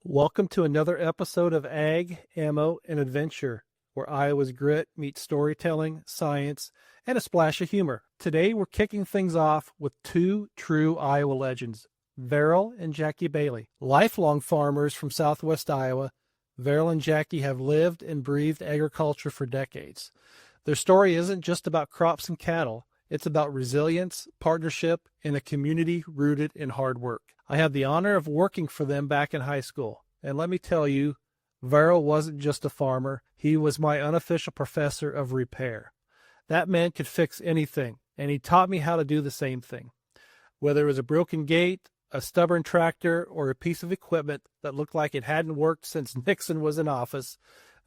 Welcome to another episode of Ag, Ammo, and Adventure, where Iowa's grit meets storytelling, science, and a splash of humor. Today, we're kicking things off with two true Iowa legends, Varel and Jackie Bailey. Lifelong farmers from southwest Iowa, Varel and Jackie have lived and breathed agriculture for decades. Their story isn't just about crops and cattle. It's about resilience, partnership, and a community rooted in hard work. I had the honor of working for them back in high school. And let me tell you, Varel wasn't just a farmer. He was my unofficial professor of repair. That man could fix anything, and he taught me how to do the same thing. Whether it was a broken gate, a stubborn tractor, or a piece of equipment that looked like it hadn't worked since Nixon was in office,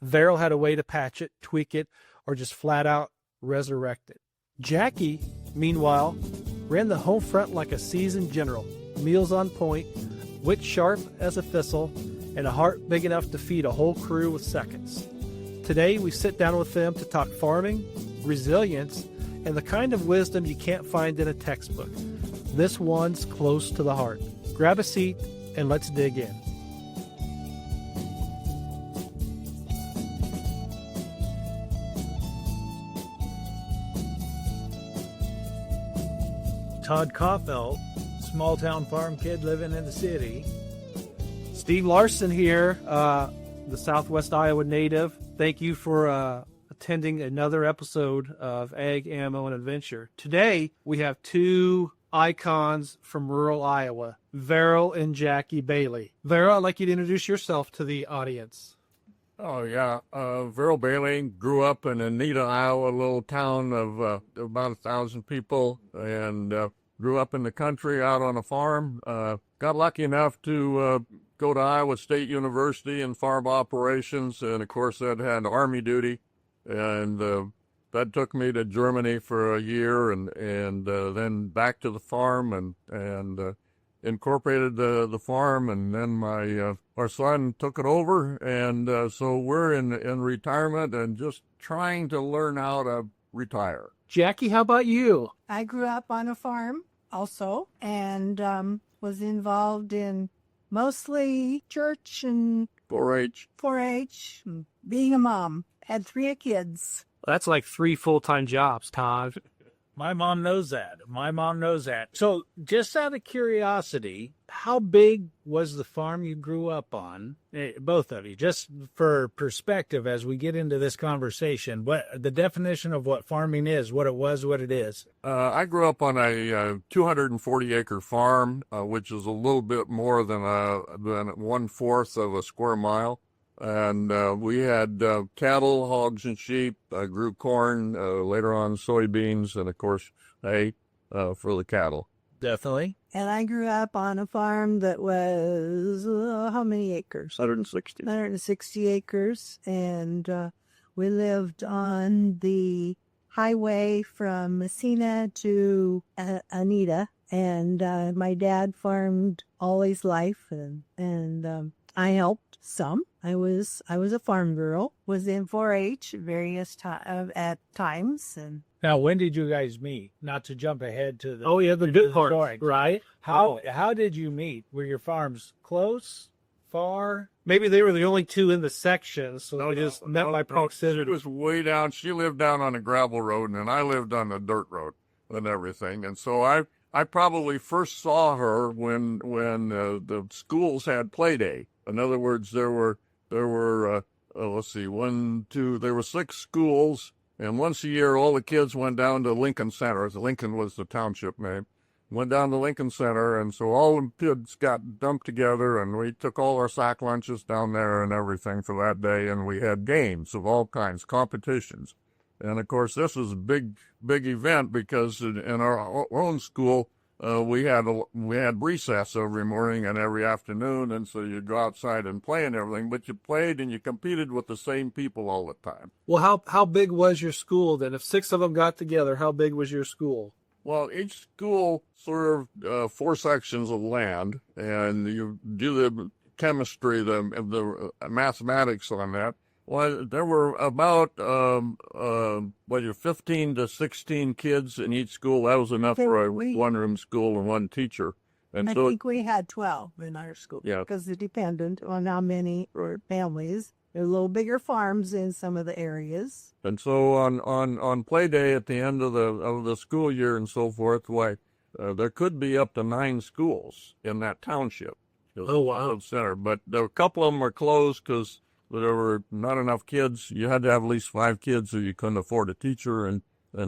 Varel had a way to patch it, tweak it, or just flat out resurrect it. Jackie, meanwhile, ran the home front like a seasoned general, meals on point, wit sharp as a thistle, and a heart big enough to feed a whole crew with seconds. Today, we sit down with them to talk farming, resilience, and the kind of wisdom you can't find in a textbook. This one's close to the heart. Grab a seat and let's dig in. Todd Coffelt, small-town farm kid living in the city. Steve Larsen here, the Southwest Iowa native. Thank you for attending another episode of Ag, Ammo, and Adventure. Today, we have two icons from rural Iowa, Varel and Jackie Bailey. Varel, I'd like you to introduce yourself to the audience. Oh, yeah. Varel Bailey grew up in Anita, Iowa, a little town of about 1,000 people, and grew up in the country out on a farm. Got lucky enough to go to Iowa State University in farm operations, and of course that had Army duty, and that took me to Germany for a year, and then back to the farm, and incorporated the farm, and then our son took it over, and so we're in retirement and just trying to learn how to retire. Jackie, how about you? I grew up on a farm also, and was involved in mostly church and 4-H. 4-H, being a mom. Had 3 kids. That's like 3 full-time jobs, Todd. My mom knows that. So just out of curiosity, how big was the farm you grew up on? Both of you, just for perspective as we get into this conversation, what the definition of what farming is, what it was, what it is. I grew up on a 240-acre farm, which is a little bit more than 1/4 of a square mile. And we had cattle, hogs, and sheep. I grew corn, later on soybeans, and of course hay for the cattle. Definitely. And I grew up on a farm that was, how many acres? 160. 160 acres. And we lived on the highway from Messina to Anita. And my dad farmed all his life, and I helped some. I was a farm girl, was in 4-H at times. And Now, when did you guys meet? Not to jump ahead to the good part, story. right? How did you meet? Were your farms close, far? Maybe they were the only two in the section, so they just met by proximity. She was way down. She lived down on a gravel road, and I lived on a dirt road and everything. And so I probably first saw her when the schools had play day. In other words, there were let's see, there were 6 schools, and once a year all the kids went down to Lincoln Center. Lincoln was the township name. Went down to Lincoln Center, and so all the kids got dumped together, and we took all our sack lunches down there and everything for that day, and we had games of all kinds, competitions. And of course, this was a big event because in our own school, we had recess every morning and every afternoon, and so you'd go outside and play and everything. But you played and you competed with the same people all the time. Well, how big was your school then? If 6 of them got together, how big was your school? Well, each school served 4 sections of land, and you do the chemistry, the mathematics on that. Well, there were about 15 to 16 kids in each school. That was enough for a one-room school and one teacher. And I so, think we had 12 in our school. Yeah. Because it depended on how many or families. There were a little bigger farms in some of the areas. on play day at the end of the school year and so forth, why there could be up to 9 schools in that township. Oh, wow. Center, but a couple of them were closed because there were not enough kids. You had to have at least 5 kids, or you couldn't afford a teacher, and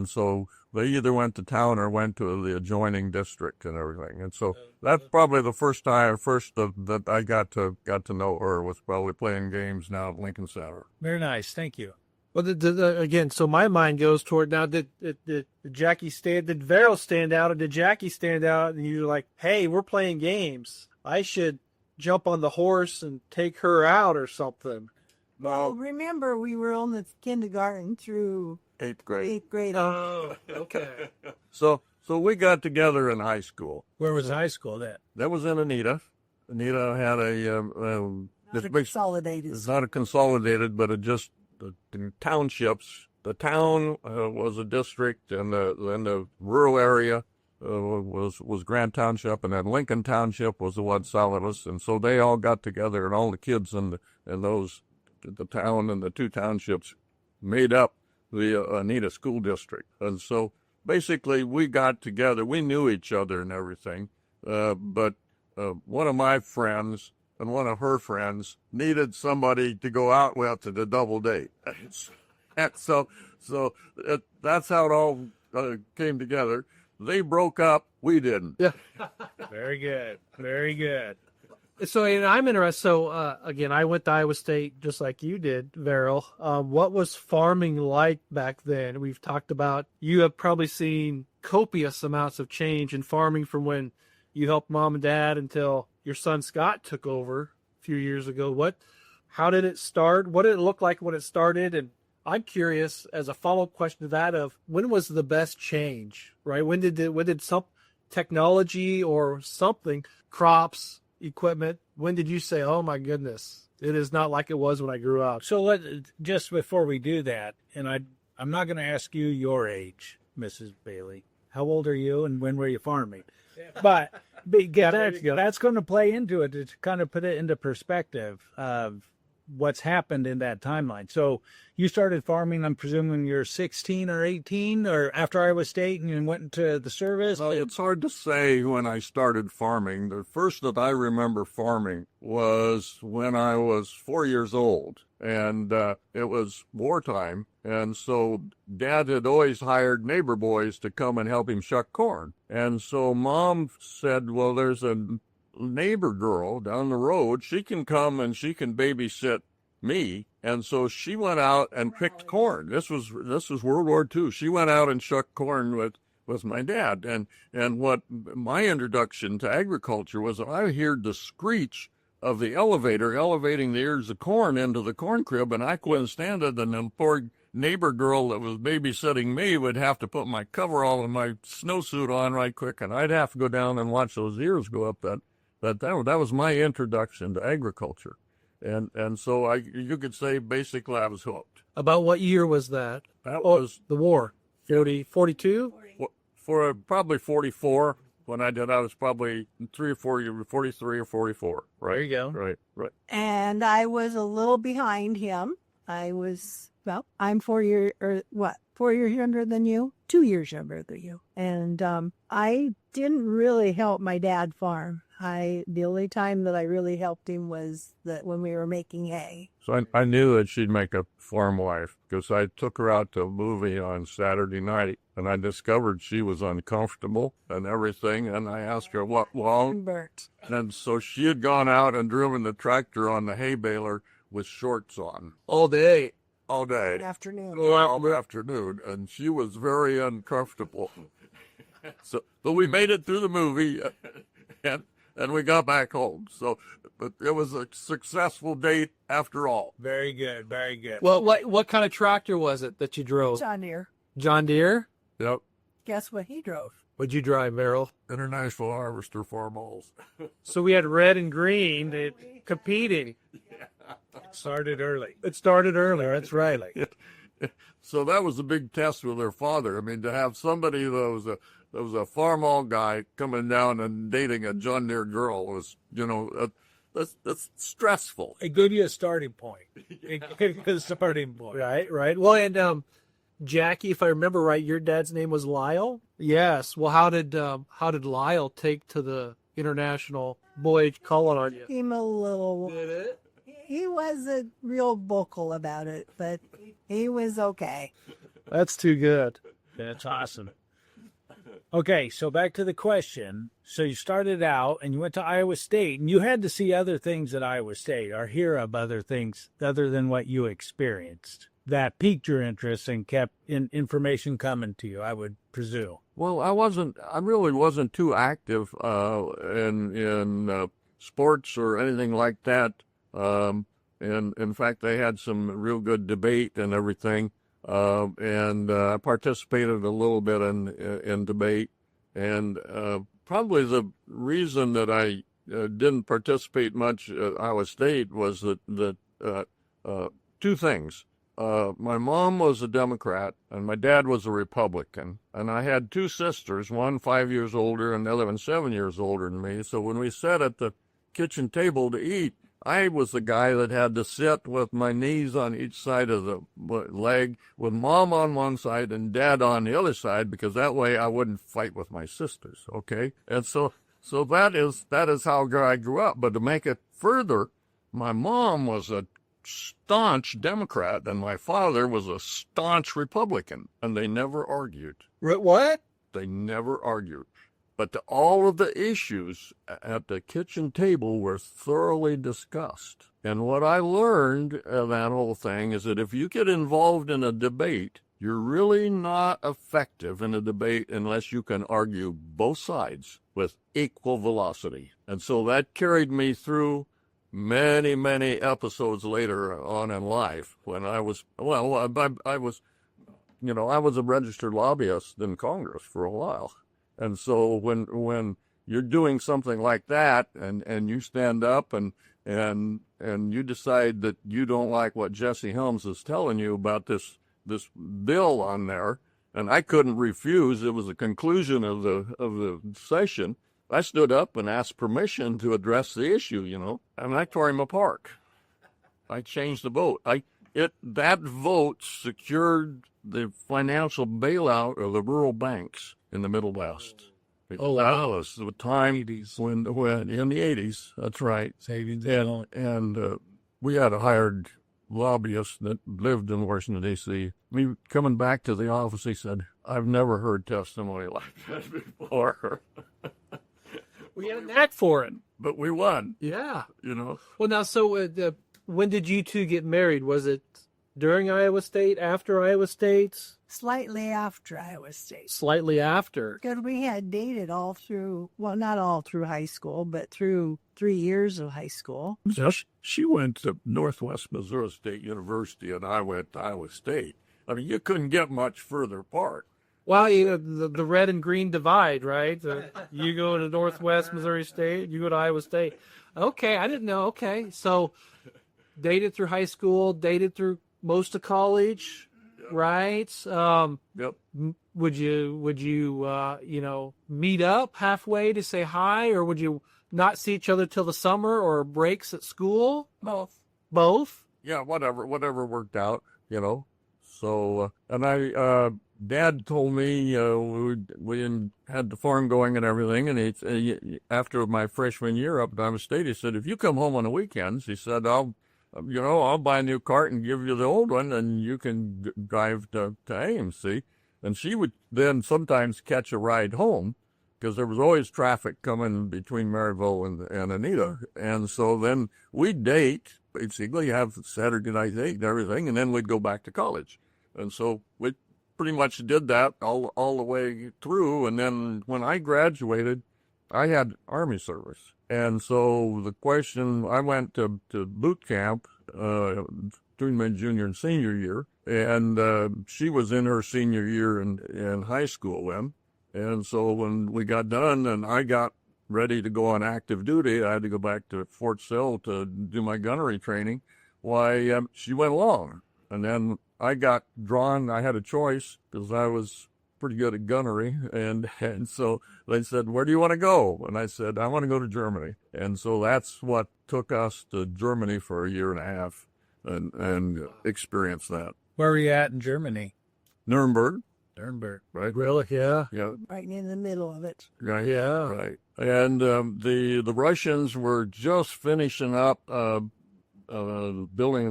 so they either went to town or went to the adjoining district and everything. And so that's probably the first that I got to know her, was probably playing games now at Lincoln Center. Very nice. Thank you. Well, again, so my mind goes toward now. Did Varel stand out, or did Jackie stand out? And you're like, hey, we're playing games. I should jump on the horse and take her out or something. Well, remember, we were only kindergarten through 8th grade. 8th grade. Oh, okay. So we got together in high school. Where was high school then? That was in Anita. Anita had Not consolidated. It's not a consolidated, but it just the townships. The town was a district, and the rural area was Grant Township, and then Lincoln Township was the one solidus, and so they all got together, and all the kids in the town and the 2 townships made up the Anita School District. And so basically we got together. We knew each other and everything, but one of my friends and one of her friends needed somebody to go out with to the double date. And so that's how it all came together. They broke up. We didn't. Yeah. Very good. Very good. So, and I'm interested. So, again, I went to Iowa State just like you did, Varel. What was farming like back then? We've talked about, you have probably seen copious amounts of change in farming from when you helped mom and dad until your son Scott took over a few years ago. How did it start? What did it look like when it started? And I'm curious, as a follow-up question to that, of when was the best change, right? When did some technology or something, crops, equipment, when did you say, oh my goodness, it is not like it was when I grew up? So just before we do that, and I'm not going to ask you your age, Mrs. Bailey. How old are you, and when were you farming? But that's going to play into it to kind of put it into perspective of what's happened in that timeline. So you started farming, I'm presuming you're 16 or 18, or after Iowa State, and you went into the service? Well, it's hard to say when I started farming. The first that I remember farming was when I was 4 years old, and it was wartime, and so Dad had always hired neighbor boys to come and help him shuck corn. And so Mom said, well, there's a neighbor girl down the road. She can come and she can babysit me. And so she went out and picked corn. This was World War II. She went out and shucked corn with my dad. And what my introduction to agriculture was, I heard the screech of the elevator elevating the ears of corn into the corn crib, and I couldn't stand it. And the poor neighbor girl that was babysitting me would have to put my coverall and my snowsuit on right quick, and I'd have to go down and watch those ears go up. That was my introduction to agriculture. And so you could say basically I was hooked. About what year was that? That was the war. 42? for probably 44. When I did, I was probably 3 or 4 years, 43 or 44. Right. There you go. Right. And I was a little behind him. I'm 4 years younger than you? 2 years younger than you. And I didn't really help my dad farm. The only time that I really helped him was when we were making hay. So I knew that she'd make a farm wife, because I took her out to a movie on Saturday night, and I discovered she was uncomfortable and everything, and I asked her what wrong. And so she had gone out and driven the tractor on the hay baler with shorts on. All day. Afternoon. All afternoon, and she was very uncomfortable. So we made it through the movie, and we got back home. So, but it was a successful date after all. Very good, very good. Well, what kind of tractor was it that you drove? John Deere. John Deere? Yep. Guess what he drove? What'd you drive, Varel? International Harvester Farmalls. So we had red and green competing. It started early. It started earlier, that's right. So that was a big test with her father. I mean, to have somebody that was there was a farmall guy coming down and dating a John Deere girl. Was, that's stressful. It gave you a starting point. It gave you a starting point. Right. Well, and Jackie, if I remember right, your dad's name was Lyle. Yes. Well, how did Lyle take to the international voyage calling on you? Him a little. Did it? He wasn't real vocal about it, but he was okay. That's too good. That's awesome. Okay, so back to the question. So you started out and you went to Iowa State, and you had to see other things at Iowa State or hear of other things other than what you experienced that piqued your interest and kept information coming to you, I would presume. Well, I really wasn't too active in sports or anything like that. And in fact, they had some real good debate and everything. And I participated a little bit in debate. And probably the reason that I didn't participate much at Iowa State was that two things. My mom was a Democrat and my dad was a Republican. And I had two sisters, one 5 years older and the other one 7 years older than me. So when we sat at the kitchen table to eat, I was the guy that had to sit with my knees on each side of the leg, with mom on one side and dad on the other side, because that way I wouldn't fight with my sisters, okay? And so that is how I grew up. But to make it further, my mom was a staunch Democrat and my father was a staunch Republican, and they never argued. What? They never argued. But all of the issues at the kitchen table were thoroughly discussed. And what I learned of that whole thing is that if you get involved in a debate, you're really not effective in a debate unless you can argue both sides with equal velocity. And so that carried me through many, many episodes later on in life when I was a registered lobbyist in Congress for a while. And so when you're doing something like that and you stand up and you decide that you don't like what Jesse Helms is telling you about this bill on there, and I couldn't refuse, it was the conclusion of the session, I stood up and asked permission to address the issue, and I tore him apart. I changed the vote. That vote secured the financial bailout of the rural banks in the Middle West. Oh, that wow. was the time when in the 80s, that's right. And we had a hired lobbyist that lived in Washington, D.C. Me coming back to the office, he said, "I've never heard testimony like that before." We had a knack for it. But we won. Yeah. Well, now, so when did you two get married? Was it during Iowa State, after Iowa State? Slightly after Iowa State. Slightly after. Because we had dated all through, well, not all through high school, but through 3 years of high school. She went to Northwest Missouri State University, and I went to Iowa State. I mean, you couldn't get much further apart. Well, the red and green divide, right? You go to Northwest Missouri State, you go to Iowa State. Okay, I didn't know. Okay, so dated through high school, dated through most of college, right? Yep. Would you meet up halfway to say hi, or would you not see each other till the summer or breaks at school? Both. Yeah, whatever worked out, So, and Dad told me we had the farm going and everything, and after my freshman year up at Iowa State, he said, "If you come home on the weekends," he said, I'll buy a new cart and give you the old one, and you can drive to Ames, see?" And she would then sometimes catch a ride home because there was always traffic coming between Maryville and Anita. And so then we'd date, basically have Saturday night date and everything, and then we'd go back to college. And so we pretty much did that all the way through. And then when I graduated, I had Army service. And so the question, I went to boot camp during my junior and senior year, and she was in her senior year in high school then. And so when we got done and I got ready to go on active duty, I had to go back to Fort Sill to do my gunnery training. Why, she went along. And then I got drawn. I had a choice because I was pretty good at gunnery, and so they said, "Where do you want to go?" And I said, "I want to go to Germany." And so that's what took us to Germany for a year and a half, and experienced that. Where were you at in Germany? Nuremberg, Nuremberg. right? Really? Yeah. Yeah, Right in the middle of it. right. Yeah. Right. And the Russians were just finishing up building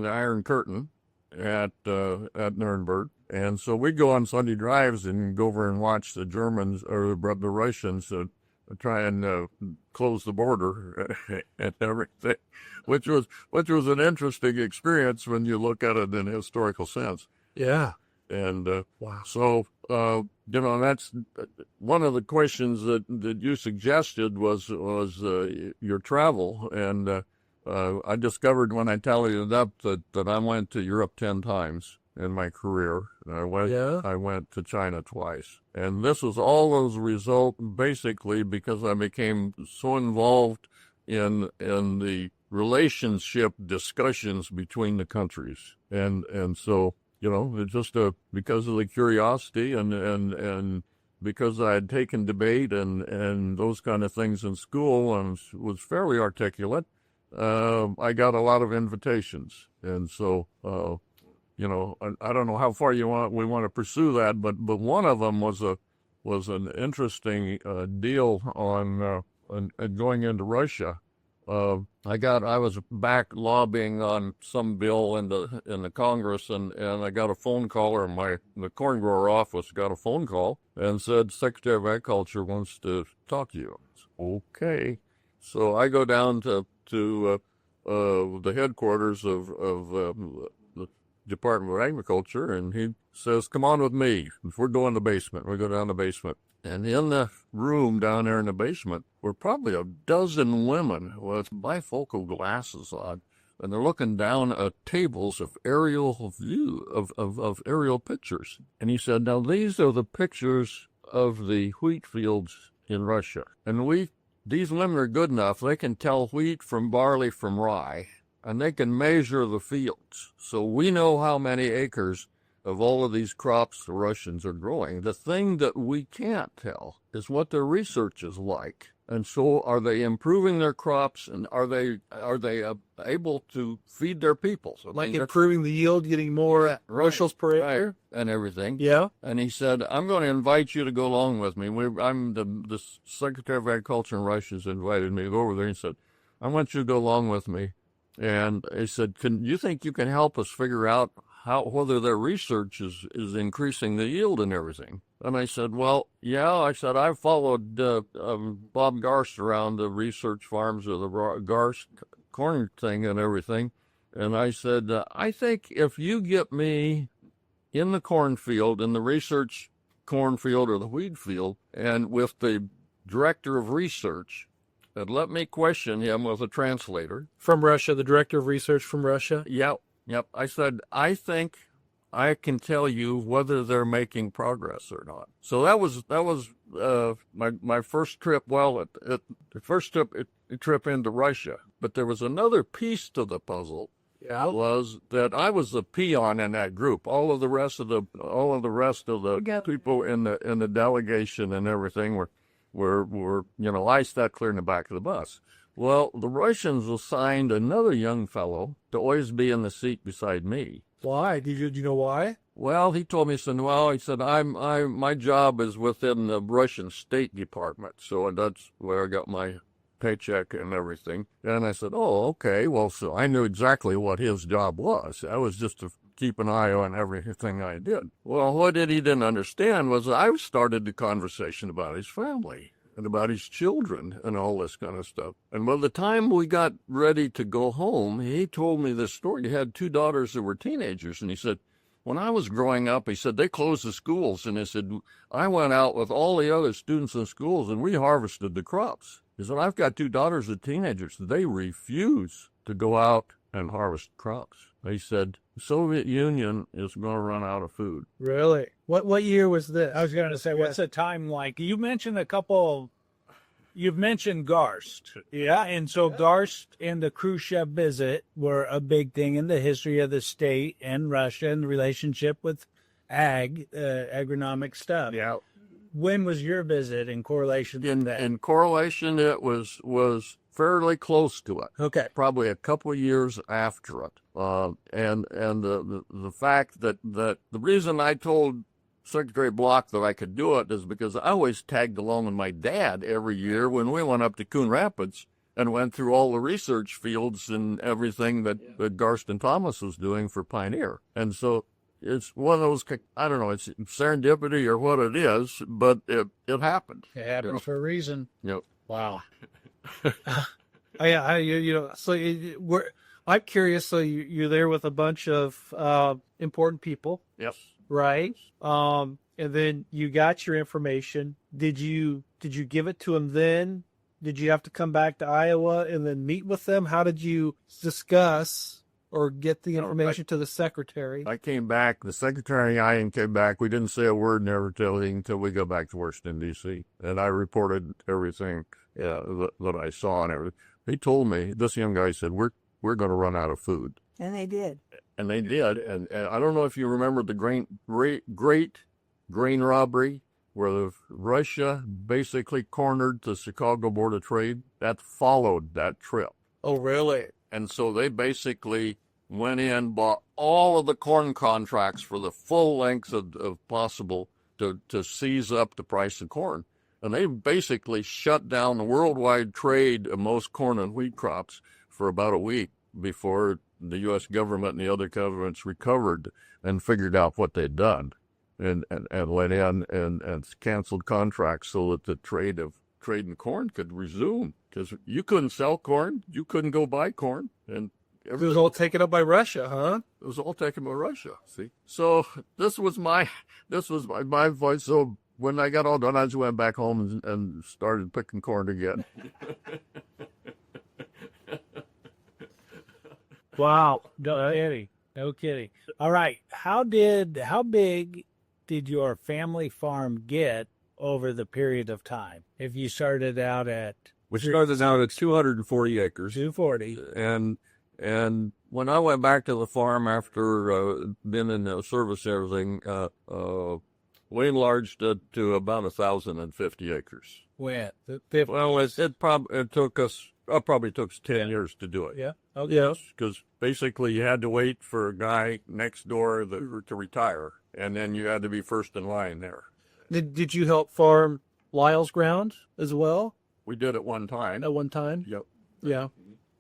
the Iron Curtain at Nuremberg. And so we'd go on Sunday drives and go over and watch the Germans or the Russians try and close the border and everything, which was an interesting experience when you look at it in a historical sense. Yeah. And Wow. so that's one of the questions that you suggested was your travel, and I discovered when I tallied it up that I went to Europe 10 times in my career. And I went to China twice. And this was all as a result, basically, because I became so involved in the relationship discussions between the countries. And so, it's just because of the curiosity and because I had taken debate and those kind of things in school and was fairly articulate, I got a lot of invitations. And so, I don't know how far we want to pursue that, but one of them was an interesting deal on going into Russia. I was back lobbying on some bill in the Congress, and I got a phone call, or the corn grower office got a phone call and said, "Secretary of Agriculture wants to talk to you." Okay, so I go down to the headquarters of the Department of Agriculture, and he says, "Come on with me. We're going to the basement." We go down the basement. And in the room down there in the basement were probably a dozen women with bifocal glasses on, and they're looking down at tables of aerial view of aerial pictures. And he said, "Now these are the pictures of the wheat fields in Russia. And these women are good enough, they can tell wheat from barley from rye, and they can measure the fields. So we know how many acres of all of these crops the Russians are growing. The thing that we can't tell is what their research is like. And so are they improving their crops, and are they able to feed their people? So Like improving the yield, getting more bushels per acre? Right, and everything. Yeah. And he said, "I'm going to invite you to go along with me." I'm the Secretary of Agriculture in Russia has invited me to go over there. He said, "I want you to go along with me." And he said, "You think you can help us figure out whether their research is increasing the yield and everything?" And I said, "Well, yeah." I said, "I followed Bob Garst around the research farms of the Garst corn thing and everything." And I said, "I think if you get me in the cornfield, in the research cornfield or the wheat field, and with the director of research, and let me question him with a translator." From Russia, the director of research from Russia? Yep. I said, "I think I can tell you whether they're making progress or not." So that was my first trip. Well, the first trip into Russia. But there was another piece to the puzzle. Yeah. Was that I was the peon in that group. All of the rest of the people in the delegation and everything were I sat clear in the back of the bus. Well, the Russians assigned another young fellow to always be in the seat beside me. Why? Do you know why? Well, he told me, he said, my job is within the Russian State Department, so that's where I got my paycheck and everything. And I said, "Oh, okay." Well, so I knew exactly what his job was. I was just to keep an eye on everything I did. Well, what he didn't understand was I started the conversation about his family and about his children and all this kind of stuff. And by the time we got ready to go home, he told me this story. He had two daughters that were teenagers, and he said, "When I was growing up," he said, "they closed the schools." And he said, "I went out with all the other students in schools, and we harvested the crops." He said, "I've got two daughters that are teenagers. They refuse to go out and harvest crops." He said, "The Soviet Union is going to run out of food." Really? What year was this? I was going to say, what's the time like? You mentioned you've mentioned Garst. Yeah. And so Garst and the Khrushchev visit were a big thing in the history of the state and Russia and the relationship with agronomic stuff. Yeah. When was your visit in correlation to that? In correlation, it was fairly close to it. Okay. Probably a couple of years after it. And the fact that the reason I told Secretary Block that I could do it is because I always tagged along with my dad every year when we went up to Coon Rapids and went through all the research fields and everything that Garston Thomas was doing for Pioneer. And so it's one of those, I don't know, it's serendipity or what it is, but it happened. It happens for a reason. Yep. Wow. I'm curious. So you're there with a bunch of important people, Yes. right? And then you got your information. Did you give it to them then? Did you have to come back to Iowa and then meet with them? How did you discuss or get the information to the secretary? I came back. The secretary and I came back. We didn't say a word, never tell anything until we got back to Washington, D.C. And I reported everything that I saw and everything. He told me, this young guy said, we're going to run out of food. And they did. And they did. And I don't know if you remember the great grain robbery where Russia basically cornered the Chicago Board of Trade. That followed that trip. Oh, really? And so they basically went in, bought all of the corn contracts for the full length of possible to seize up the price of corn. And they basically shut down the worldwide trade of most corn and wheat crops for about a week before the U.S. government and the other governments recovered and figured out what they'd done and went in and canceled contracts so that the trade in corn could resume. Because you couldn't sell corn, you couldn't go buy corn, and it was all taken up by Russia, huh? It was all taken by Russia. See, so this was my voice. So when I got all done, I just went back home and started picking corn again. Wow, no kidding. All right, how big did your family farm get over the period of time? If you started out at We started out at 240 acres. 240. And when I went back to the farm after being in the service and everything, we enlarged it to about 1,050 acres. When? Well, it probably took us 10 years to do it. Yeah. Okay. Yes, because basically you had to wait for a guy next door to retire, and then you had to be first in line there. Did you help farm Lyle's ground as well? We did at one time. At one time? Yep. Yeah.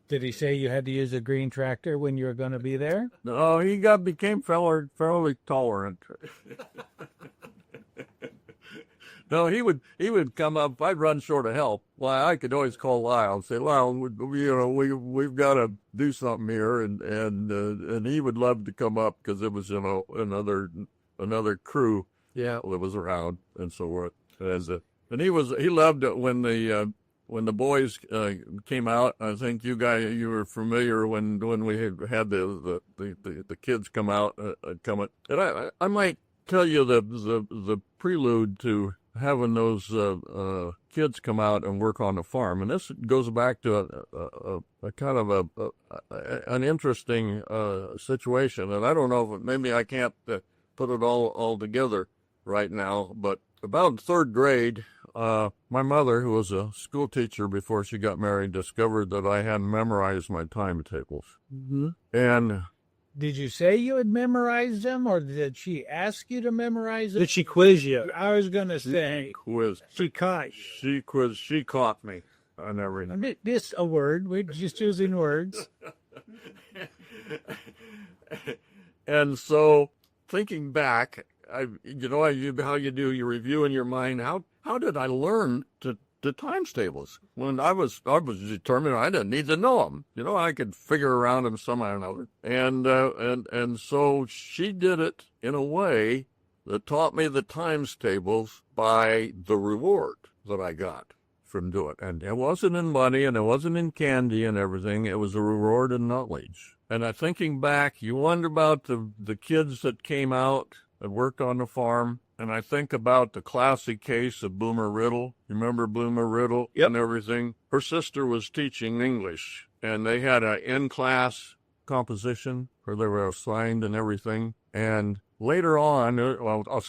Did he say you had to use a green tractor when you were going to be there? No, he became fairly tolerant. No, he would come up. I'd run short of help. Well, I could always call Lyle and say, Lyle, we've got to do something here, and he would love to come up because it was another crew that was around and so forth. And he loved it when the boys came out. I think you were familiar when we had the kids come out. And I might tell you the prelude to having those kids come out and work on the farm. And this goes back to a kind of an interesting situation. And I don't know if maybe I can't put it all together right now, but about third grade, my mother, who was a school teacher before she got married, discovered that I hadn't memorized my timetables. Mm-hmm. And did you say you had memorized them, or did she ask you to memorize them? Did she quiz you? I was going to say quiz. She caught you. She caught me on everything. Just a word. We're just using words. And so, thinking back, how you do, you review in your mind, how did I learn the times tables? When I was determined I didn't need to know them. I could figure around them somehow or another. And so she did it in a way that taught me the times tables by the reward that I got from doing it. And it wasn't in money and it wasn't in candy and everything. It was a reward in knowledge. And thinking back, you wonder about the kids that came out and worked on the farm. And I think about the classic case of Boomer Riddle. You remember Boomer Riddle? Yep. And everything? Her sister was teaching English, and they had an in-class composition where they were assigned and everything. And later on, I'll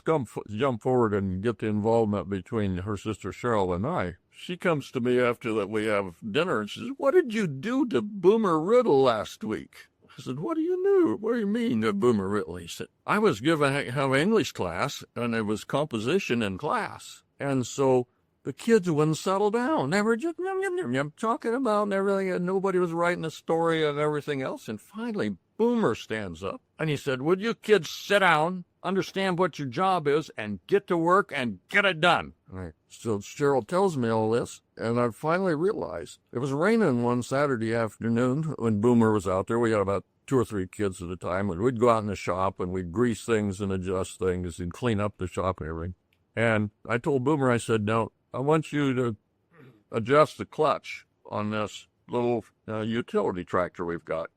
jump forward and get the involvement between her sister Cheryl and I. She comes to me after that we have dinner and she says, "What did you do to Boomer Riddle last week?" I said, "What do you mean to Boomer Riddle?" He said, "I was have English class and there was composition in class. And so the kids wouldn't settle down. They were just talking about and everything, and nobody was writing a story and everything else. And finally, Boomer stands up and he said, 'Would you kids sit down, understand what your job is, and get to work and get it done?'" So Cheryl tells me all this, and I finally realized it was raining one Saturday afternoon when Boomer was out there. We had about 2 or 3 kids at a time, and we'd go out in the shop and we'd grease things and adjust things and clean up the shop and everything. And I told Boomer, I said, "No, I want you to adjust the clutch on this little utility tractor we've got,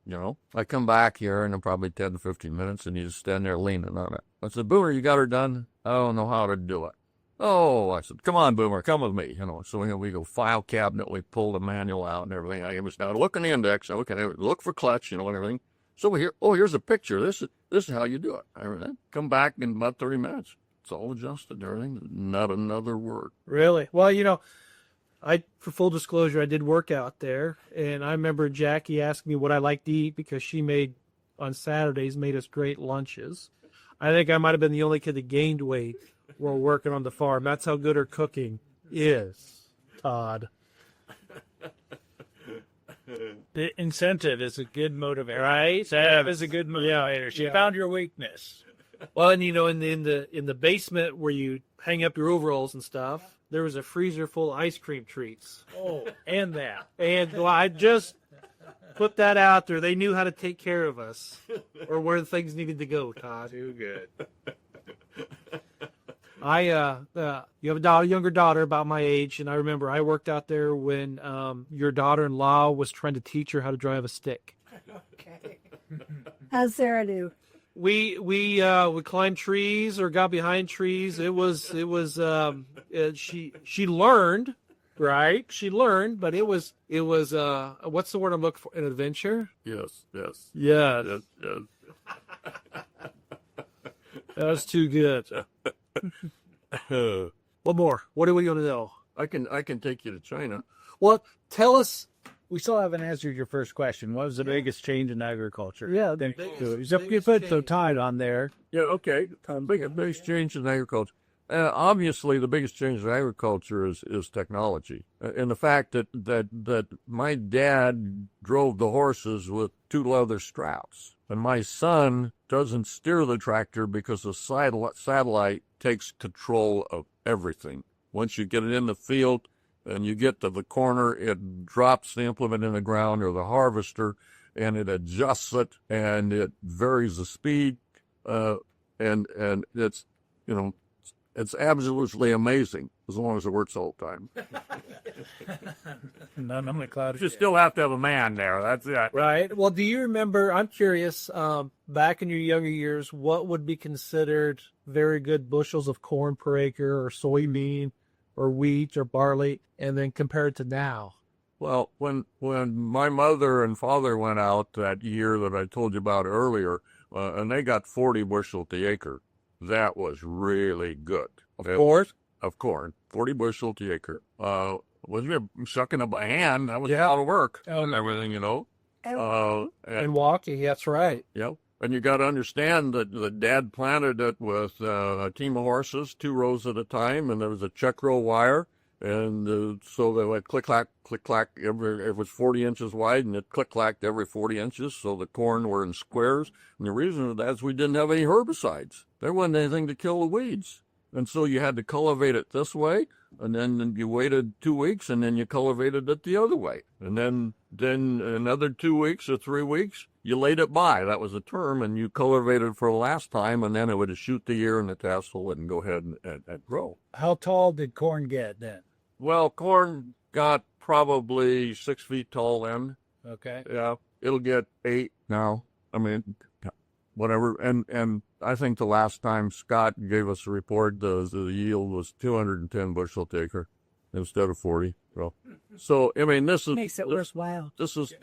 I come back here in probably 10 to 15 minutes, and he's standing there leaning on it. I said, "Boomer, you got her done?" "I don't know how to do it." "Oh," I said, "Come on, Boomer, come with me." So we go file cabinet, we pull the manual out and everything. I was now look in the index, okay, look for clutch, and everything. So here's a picture. This is how you do it. I come back in about 30 minutes. It's all adjusted, everything. Not another word. Really? Well, for full disclosure, I did work out there, and I remember Jackie asking me what I liked to eat because she on Saturdays, made us great lunches. I think I might have been the only kid that gained weight while working on the farm. That's how good her cooking is, Todd. The incentive is a good motivator, right? That is a good motivator. She found your weakness. Well, and in the basement where you hang up your overalls and stuff, there was a freezer full of ice cream treats. Oh, and that. And I just put that out there. They knew how to take care of us, or where things needed to go, Todd. Too good. You have a younger daughter about my age, and I remember I worked out there when your daughter-in-law was trying to teach her how to drive a stick. Okay. How's Sarah do? We climbed trees or got behind trees. She learned, right? She learned, but it was what's the word I'm looking for? An adventure? Yes. Yeah. Yes. That was too good. What more? What are we going to know? I can take you to China. Well, tell us. We still haven't answered your first question. What was the biggest change in agriculture? Yeah, You put the Todd on there. Yeah, okay. Biggest change in agriculture. Obviously, the biggest change in agriculture is technology, and the fact that my dad drove the horses with 2 leather straps, and my son doesn't steer the tractor because the satellite takes control of everything. Once you get it in the field and you get to the corner, it drops the implement in the ground or the harvester, and it adjusts it, and it varies the speed, and it's it's absolutely amazing as long as it works all the time. None on the cloud. You still have to have a man there. That's it. Right. Well, do you remember? I'm curious. Back in your younger years, what would be considered very good bushels of corn per acre, or soybean, or wheat, or barley, and then compared to now? Well, when my mother and father went out that year that I told you about earlier, and they got 40 bushel to the acre, that was really good. Of corn, 40 bushel to the acre. Wasn't it sucking up a hand? That was a lot of work and everything, And walking, that's right. Yep. And you got to understand that the dad planted it with a team of horses, 2 rows at a time, and there was a check row wire. And so they went click-clack, click-clack. It was 40 inches wide, and it click-clacked every 40 inches, so the corn were in squares. And the reason for that is we didn't have any herbicides. There wasn't anything to kill the weeds. And so you had to cultivate it this way, and then you waited 2 weeks, and then you cultivated it the other way. And then another 2 weeks or 3 weeks, you laid it by. That was the term, and you cultivated for the last time, and then it would shoot the ear and the tassel and go ahead and grow. How tall did corn get then? Well, corn got probably 6 feet tall then. Okay. Yeah, it'll get 8 now. I mean, whatever. And I think the last time Scott gave us a report, the yield was 210 bushel to acre instead of 40. So I mean, this Makes it worthwhile. This is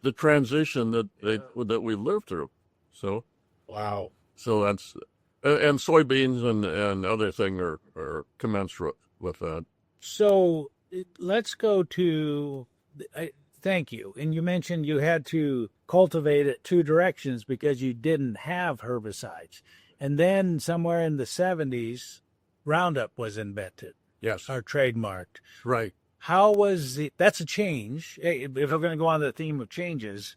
the transition that we lived through. So. Wow. So that's and soybeans and other thing are commensurate with that. So let's go to, thank you. And you mentioned you had to cultivate it two directions because you didn't have herbicides. And then somewhere in the 70s, Roundup was invented Yes, or trademarked. right. How was that's a change. If we're going to go on the theme of changes,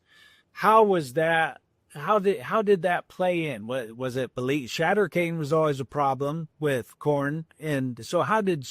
how was that? How did that play in? Was it belief? Shatter cane was always a problem with corn, and so how did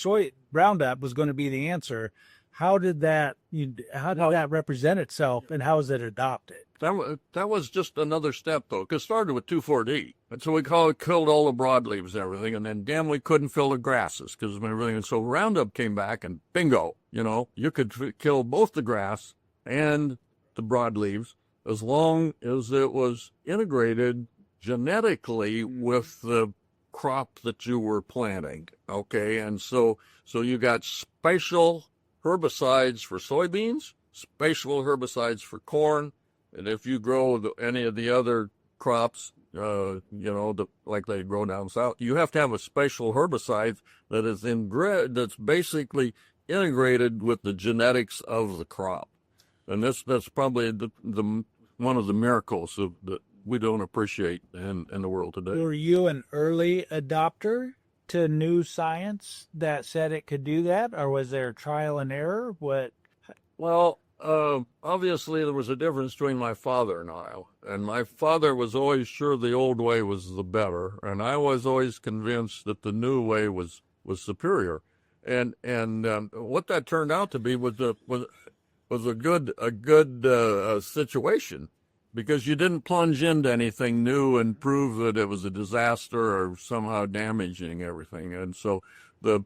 Roundup was going to be the answer? How did that represent itself, and how was it adopted? That was just another step, though, because it started with 2,4-D. And so we killed all the broadleaves and everything, and then damn, we couldn't fill the grasses because of everything. And so Roundup came back, and bingo, you could kill both the grass and the broadleaves as long as it was integrated genetically with the crop that you were planting, okay? And so you got spatial herbicides for soybeans, spatial herbicides for corn, and if you grow any of the other crops, like they grow down south, you have to have a spatial herbicide that is that's basically integrated with the genetics of the crop. And that's probably the one of the miracles that we don't appreciate in the world today. Were you an early adopter to new science that said it could do that, or was there trial and error? What? Well, obviously there was a difference between my father and I, and my father was always sure the old way was the better, and I was always convinced that the new way was superior, and what that turned out to be was a good situation, because you didn't plunge into anything new and prove that it was a disaster or somehow damaging everything. And so the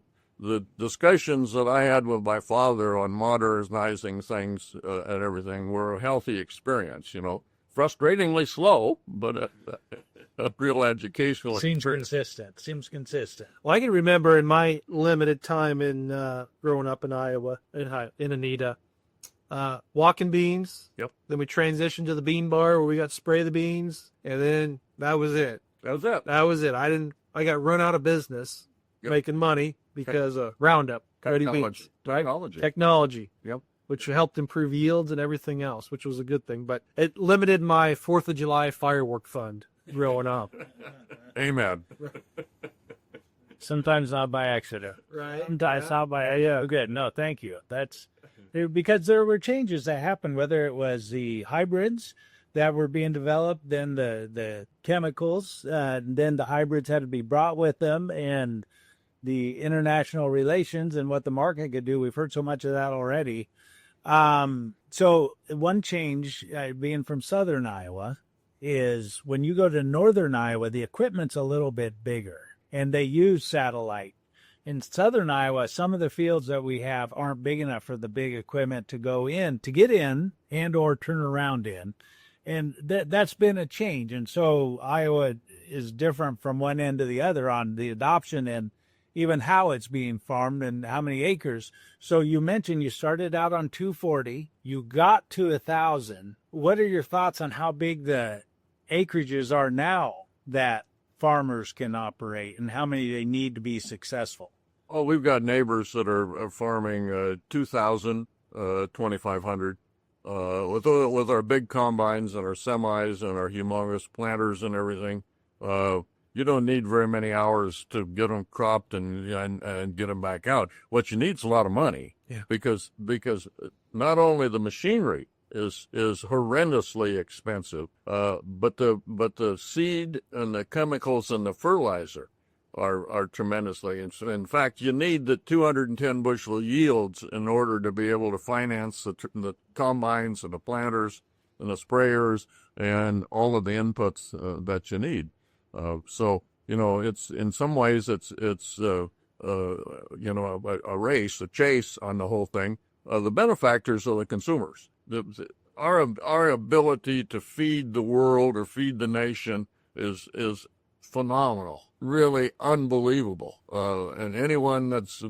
discussions that I had with my father on modernizing things and everything were a healthy experience, frustratingly slow, but a real educational experience. Seems consistent. Well, I can remember in my limited time in growing up in Iowa, in Anita, walking beans. Yep. Then we transitioned to the bean bar where we got to spray the beans, and then that was it. That was it. I got run out of business making money because of Roundup, ready beans, right? Technology. Yep. Which helped improve yields and everything else, which was a good thing. But it limited my 4th of July firework fund growing up. Amen. Sometimes not by accident. Right. Sometimes not by, good. No, thank you. That's because there were changes that happened, whether it was the hybrids that were being developed, then the chemicals, then the hybrids had to be brought with them, and the international relations and what the market could do. We've heard so much of that already. So one change, being from southern Iowa, is when you go to northern Iowa, the equipment's a little bit bigger, and they use satellite. In southern Iowa, some of the fields that we have aren't big enough for the big equipment to get in and or turn around in. And that's been a change. And so Iowa is different from one end to the other on the adoption and even how it's being farmed and how many acres. So you mentioned you started out on 240, you got to 1,000. What are your thoughts on how big the acreages are now that farmers can operate and how many they need to be successful? Oh, we've got neighbors that are farming 2,000, 2,500 with our big combines and our semis and our humongous planters and everything. You don't need very many hours to get them cropped and get them back out. What you need is a lot of money, because not only the machinery is horrendously expensive, but the seed and the chemicals and the fertilizer are tremendously. In fact, you need the 210 bushel yields in order to be able to finance the combines and the planters and the sprayers and all of the inputs that you need. So it's in some ways it's a race, a chase on the whole thing. The benefactors are the consumers. Our ability to feed the world or feed the nation is phenomenal, really unbelievable. And anyone that's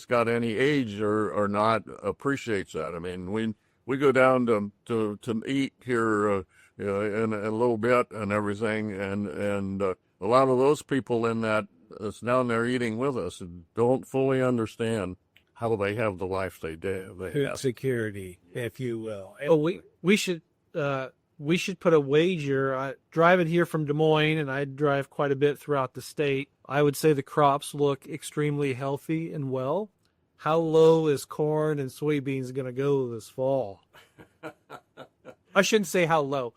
got any age or not appreciates that. I mean, we go down to eat here in a little bit and everything. And a lot of those people in that's down there eating with us don't fully understand how they have the life they do. They have. Security, if you will. Oh, we should put a wager. Driving here from Des Moines, and I drive quite a bit throughout the state. I would say the crops look extremely healthy and well. How low is corn and soybeans going to go this fall? I shouldn't say how low.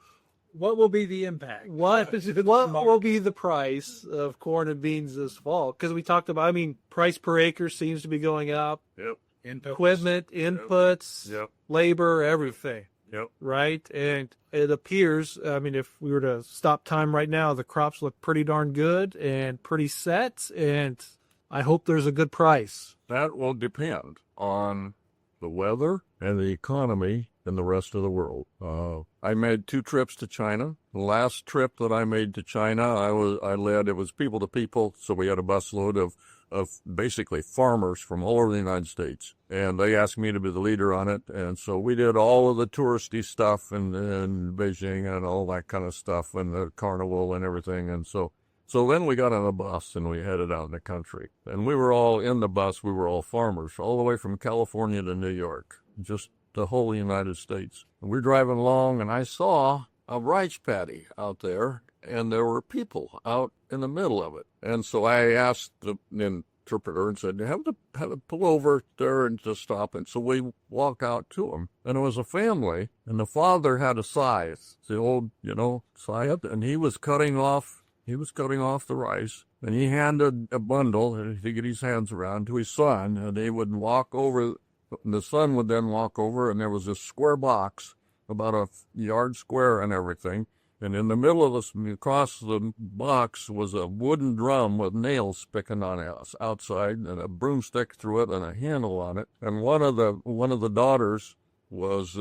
What will be the impact? What will be the price of corn and beans this fall? Because we talked about, I mean, price per acre seems to be going up. Yep. Equipment, inputs, Yep. labor, everything. Yep. Right? And it appears, I mean, if we were to stop time right now, the crops look pretty darn good and pretty set. And I hope there's a good price. That will depend on the weather and the economy in the rest of the world. I made 2 trips to China. The last trip that I made to China, it was people to people, so we had a busload of basically farmers from all over the United States. And they asked me to be the leader on it. And so we did all of the touristy stuff in Beijing and all that kind of stuff and the carnival and everything. And so then we got on a bus and we headed out in the country. And we were all in the bus. We were all farmers all the way from California to New York, just the whole United States. And we're driving along and I saw a rice paddy out there and there were people out in the middle of it. And so I asked the interpreter and said, have to pull over there and just stop. And so we walk out to them. And it was a family and the father had a scythe, the old, scythe, and he was cutting off the rice, and he handed a bundle to get his hands around to his son, and they would walk over. The son would then walk over, and there was a square box, about a yard square and everything. And in the middle of this, across the box, was a wooden drum with nails sticking on it outside, and a broomstick through it, and a handle on it. And one of the daughters was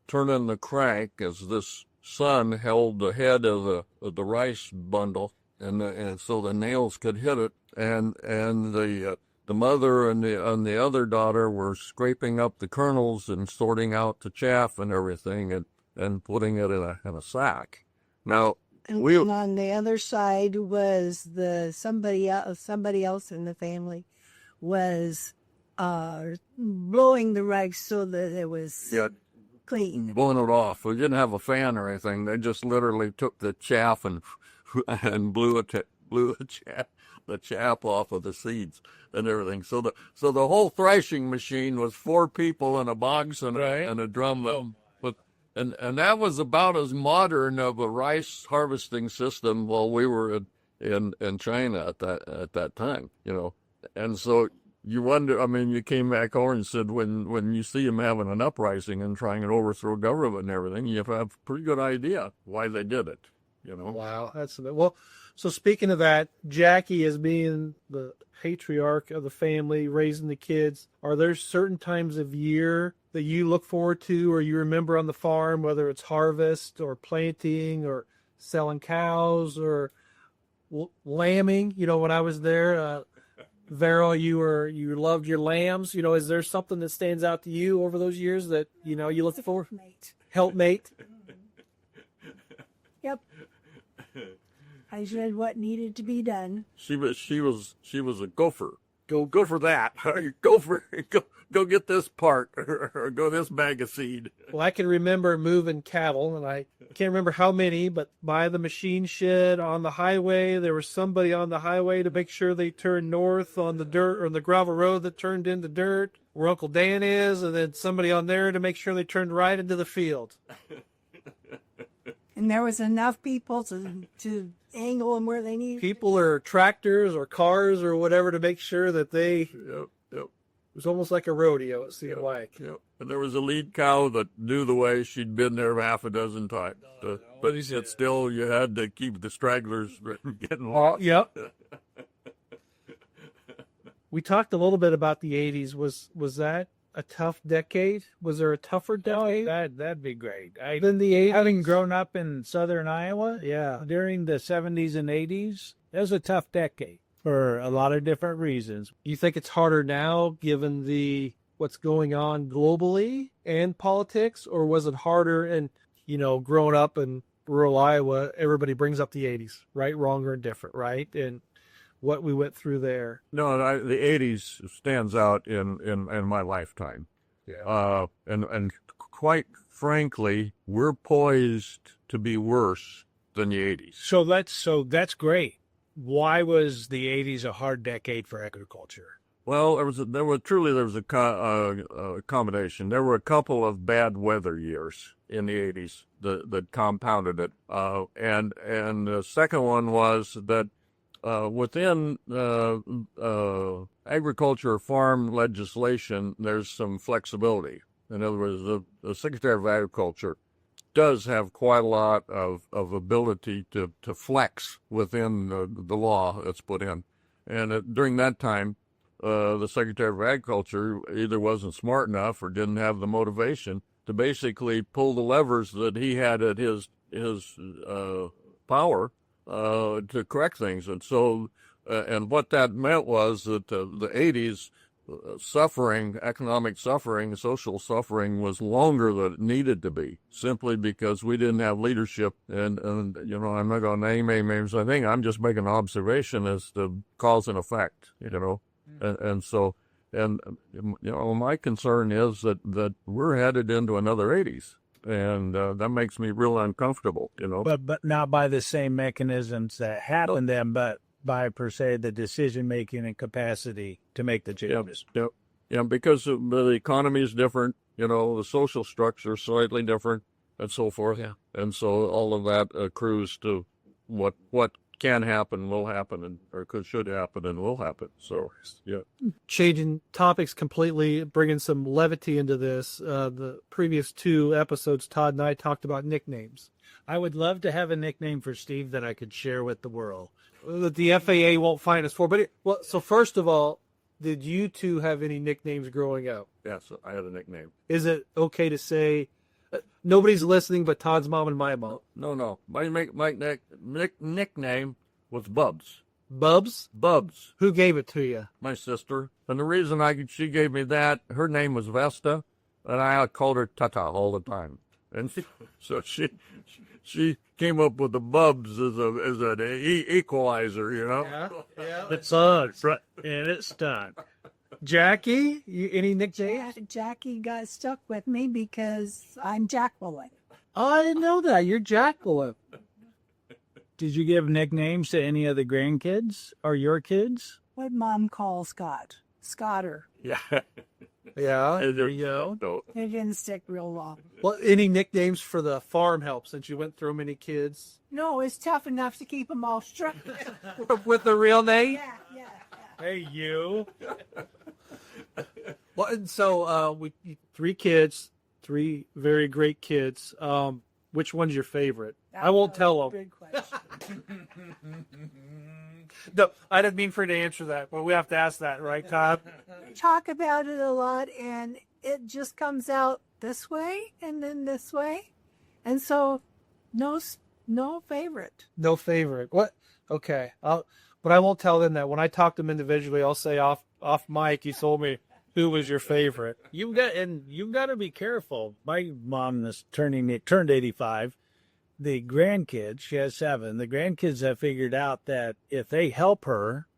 turning the crank as this son held the head of the rice bundle, and so the nails could hit it, and the mother and the other daughter were scraping up the kernels and sorting out the chaff and everything, and putting it in a sack. Now and on the other side was somebody else in the family was blowing the rice so that it was clean. Blowing it off. We didn't have a fan or anything. They just literally took the chaff and blew the chaff off of the seeds and everything. So the whole threshing machine was 4 people in a box and a drum. And that was about as modern of a rice harvesting system while we were in China at that time, And so you wonder, I mean, you came back over and said when you see them having an uprising and trying to overthrow government and everything, you have a pretty good idea why they did it, Wow, that's well. So speaking of that, Jackie as being the patriarch of the family, raising the kids, are there certain times of year that you look forward to or you remember on the farm, whether it's harvest or planting or selling cows or lambing? When I was there, Varel, you loved your lambs. Is there something that stands out to you over those years that you look for? Helpmate. Yep. I said what needed to be done. She was a gopher. Go for that. Go get this part or go this bag of seed. Well, I can remember moving cattle, and I can't remember how many, but by the machine shed on the highway, there was somebody on the highway to make sure they turned north on the dirt or the gravel road that turned into dirt where Uncle Dan is, and then somebody on there to make sure they turned right into the field. And there was enough people to angle them where they needed. People or tractors or cars or whatever to make sure that they. Yep. It was almost like a rodeo, it seemed like. Yep. And there was a lead cow that knew the way. She'd been there half a dozen times. But he said still you had to keep the stragglers from getting lost. Yep. We talked a little bit about the 80s. Was that a tough decade? Was there a tougher decade? That'd be great. Than the 80s? Having grown up in southern Iowa, yeah, during the 70s and 80s, it was a tough decade for a lot of different reasons. You think it's harder now given what's going on globally and politics, or was it harder and growing up and rural Iowa, everybody brings up the 80s, right, wrong, or indifferent, right? And what we went through there. No, the '80s stands out in my lifetime. Yeah. And quite frankly, we're poised to be worse than the '80s. So that's great. Why was the '80s a hard decade for agriculture? Well, there was a combination. There were a couple of bad weather years in the '80s that compounded it. And the second one was that within agriculture farm legislation, there's some flexibility. In other words, the Secretary of Agriculture does have quite a lot of ability to flex within the law that's put in. And during that time, the Secretary of Agriculture either wasn't smart enough or didn't have the motivation to basically pull the levers that he had at his power to correct things. And so, and what that meant was that the '80s suffering, economic suffering, social suffering was longer than it needed to be, simply because we didn't have leadership. And you know, I'm not going to name any names. I think I'm just making an observation as to cause and effect, you know. And so, and you know, my concern is that we're headed into another '80s, and that makes me real uncomfortable, you know. But not by the same mechanisms that happened then, but by per se the decision making and capacity to make the changes. Yeah, because the economy is different, you know, the social structure is slightly different, and so forth. Yeah. And so all of that accrues to what can happen, will happen, or should happen, and will happen. So, yeah. Changing topics completely, bringing some levity into this. The previous 2 episodes, Todd and I talked about nicknames. I would love to have a nickname for Steve that I could share with the world. That the FAA won't find us for. But so first of all, did you 2 have any nicknames growing up? Yes, I had a nickname. Is it okay to say nobody's listening but Todd's mom and my mom? No. My nickname was Bubs. Bubs? Bubs. Who gave it to you? My sister. And the reason she gave me that, her name was Vesta, and I called her Tata all the time. And she came up with the Bubs as an equalizer, you know. Yeah. It's on, and it's done. Jackie, any nicknames? Jackie got stuck with me because I'm Jacqueline. Oh, I didn't know that. You're Jacqueline. Did you give nicknames to any of the grandkids or your kids? What Mom calls Scott. Scotter. Yeah. Yeah, there you go. No. It didn't stick real long. Well, any nicknames for the farm help since you went through many kids? No, it's tough enough to keep them all straight. With the real name? Yeah. Hey, you. Well, and so we 3 kids, 3 very great kids. Which one's your favorite? I won't tell them. Big question. No, I didn't mean for you to answer that, but we have to ask that, right, Todd? We talk about it a lot, and it just comes out this way and then this way. And so no favorite. No favorite. What? Okay. But I won't tell them that. When I talk to them individually, I'll say off mic, you told me who was your favorite. You've got to be careful. My mom turned 85. The grandkids, she has 7. The grandkids have figured out that if they help her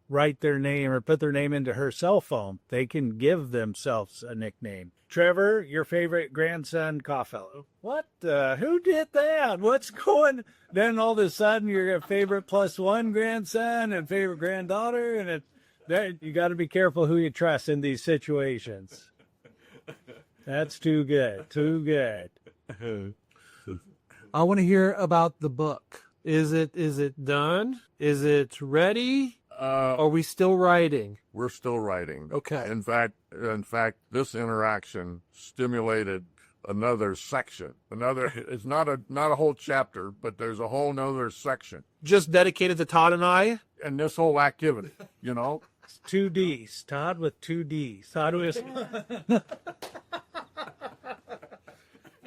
write their name or put their name into her cell phone, they can give themselves a nickname. Trevor, your favorite grandson, Coffelt. What? Who did that? What's going? Then all of a sudden, you're a favorite +1 grandson and favorite granddaughter, and you got to be careful who you trust in these situations. That's too good. Too good. I want to hear about the book. Is it done? Is it ready? Are we still writing? We're still writing. Okay. In fact, this interaction stimulated another section. It's not a whole chapter, but there's a whole nother section. Just dedicated to Todd and I? And this whole activity, you know? 2 Ds. Todd with 2 Ds. Todd was...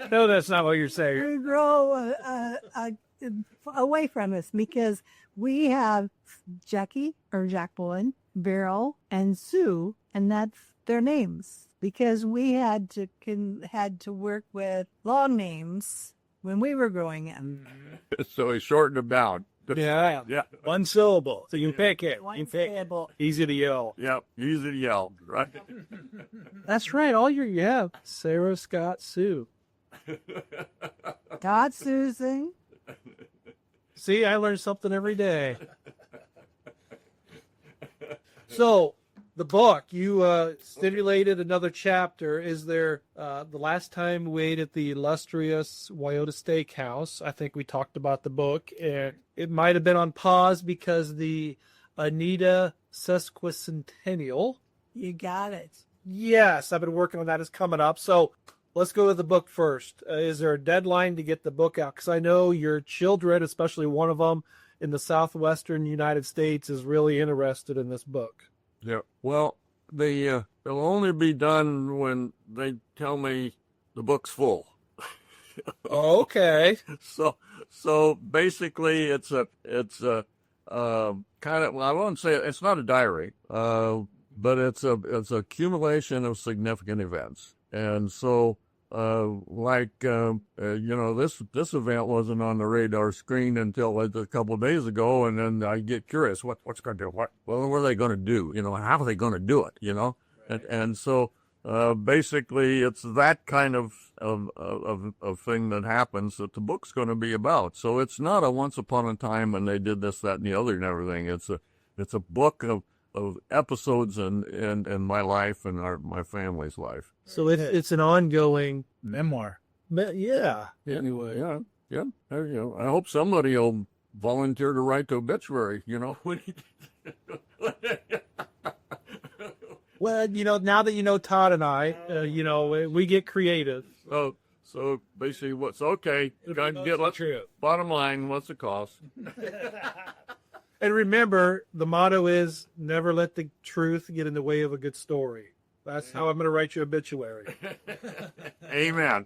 No, that's not what you're saying. We grow away from us because we have Jackie or Jacqueline, Varel, and Sue, and that's their names. Because we had to work with long names when we were growing up. So he shortened it down. Yeah. Yeah. One syllable. So you can pick it. One You can pick. syllable. Easy to yell. Yep. Easy to yell, right? That's right. All your Sarah, Scott, Sue. Todd, Susan. See, I learn something every day. So, the book, you stimulated another chapter. Is there, the last time we ate at the illustrious Wyoda Steakhouse, I think we talked about the book. It might have been on pause because the Anita sesquicentennial. You got it. Yes, I've been working on that. It's coming up. So, let's go with the book first. Is there a deadline to get the book out? Because I know your children, especially one of them in the southwestern United States, is really interested in this book. Yeah. Well, it'll only be done when they tell me the book's full. Okay. So basically, it's a kind of, well, I won't say it's not a diary, but it's a accumulation of significant events, and so. This event wasn't on the radar screen until a couple of days ago, and then I get curious, what's going to do? What are they going to do? How are they going to do it? Right. And so basically, it's that kind of thing that happens that the book's going to be about. So it's not a once upon a time and they did this, that, and the other, and everything. It's a book of episodes in my life and my family's life. So it's an ongoing Memoir. yeah. Anyway, yeah. I hope somebody will volunteer to write the obituary. Well, now that you know Todd and I, we get creative. So basically, what's okay? True. Bottom line, what's the cost? And remember, the motto is never let the truth get in the way of a good story. That's how I'm going to write your obituary. Amen.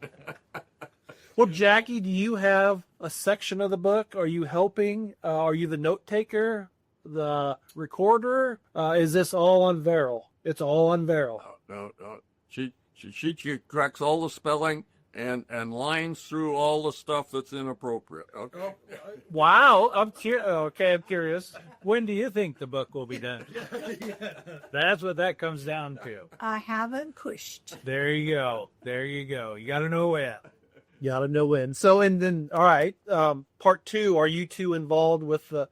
Well, Jackie, do you have a section of the book? Are you helping? Are you the note taker, the recorder? Is this all on Varel? It's all on Varel. No. She corrects all the spelling and lines through all the stuff that's inappropriate. Okay. Wow. I'm curious. When do you think the book will be done? That's what that comes down to. I haven't pushed. There you go. You got to know when. You got to know when. So, and then, all right. Part 2. Are you two involved with the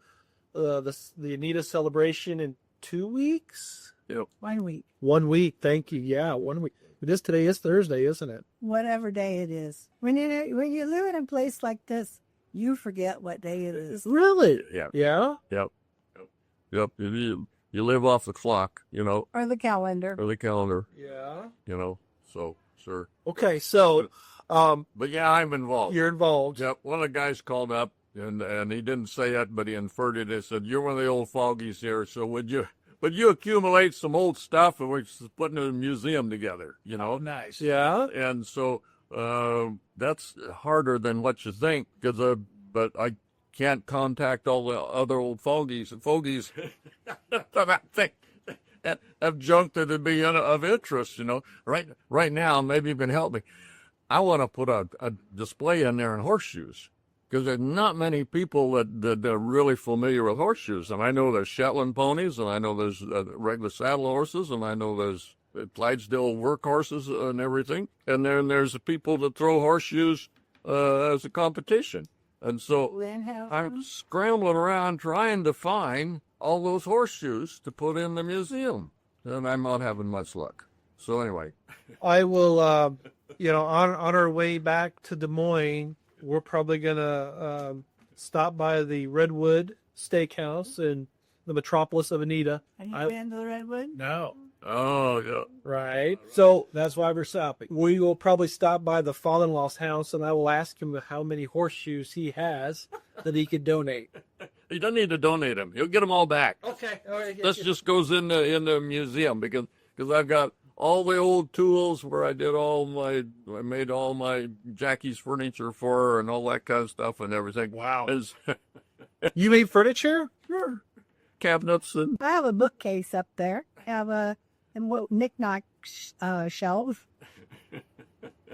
Anita celebration in 2 weeks? Yep. 1 week. 1 week. Thank you. Yeah, 1 week. Today is Thursday, isn't it? Whatever day it is. When you live in a place like this, you forget what day it is. Really? Yeah. Yeah? Yep. You live off the clock, Or the calendar. or the calendar, Yeah. So sure. Okay, so But yeah, I'm involved. you're involved. Yep. One of the guys called up and he didn't say it, but he inferred it. He said, "You're one of the old fogies here, so would you accumulate some old stuff and we're putting a museum together, Oh, nice. Yeah. And so that's harder than what you think, but I can't contact all the other old fogies that think have junk that'd be of interest, Right now, maybe you can help me. I want to put a display in there in horseshoes, because there's not many people that are really familiar with horseshoes. And I know there's Shetland ponies, and I know there's regular saddle horses, and I know there's Clydesdale work horses and everything. And then there's the people that throw horseshoes as a competition. And so I'm scrambling around trying to find all those horseshoes to put in the museum. And I'm not having much luck. So anyway. I will, on our way back to Des Moines, we're probably going to stop by the Redwood Steakhouse in the metropolis of Anita. Have you been to the Redwood? No. Oh, yeah. Right. So That's why we're stopping. we will probably stop by the father-in-law's house, and I will ask him how many horseshoes he has that he could donate. He doesn't need to donate them. He'll get them all back. Okay. All right. This just goes in the museum because I've got all the old tools where I made all my Jackie's furniture for her and all that kind of stuff and everything. Wow. You made furniture? Sure. Cabinets and I have a bookcase up there. I have a knick-knack shelf